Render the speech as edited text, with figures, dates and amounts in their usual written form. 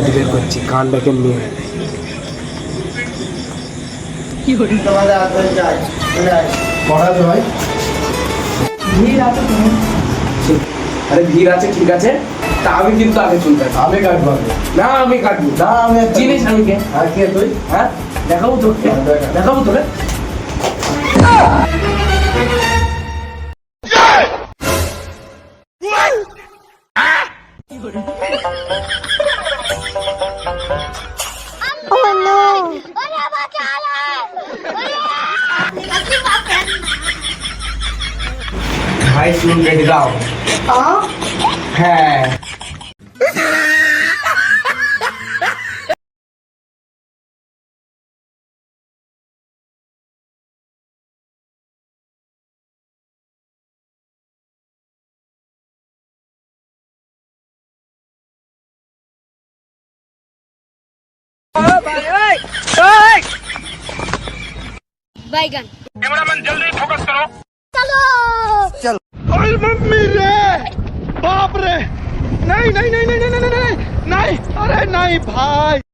বের করছি কানটা কেমনি আরে ভিড় আছে ঠিক আছে তা আমি কিন্তু আগে চলতে আমি কাটবো না আমি কাটবো না আমি চিনিস আমি কে আর কে তুই হ্যাঁ দেখাবো তোকে দেখাবো তোকে ভাই চুল কেটে দাও হ্যাঁ बैगन कैमरामैन जल्दी फोकस करो चलो अरे मम्मी रे बाप रे नहीं नहीं नहीं नहीं नहीं नहीं नहीं नहीं नहीं अरे नहीं भाई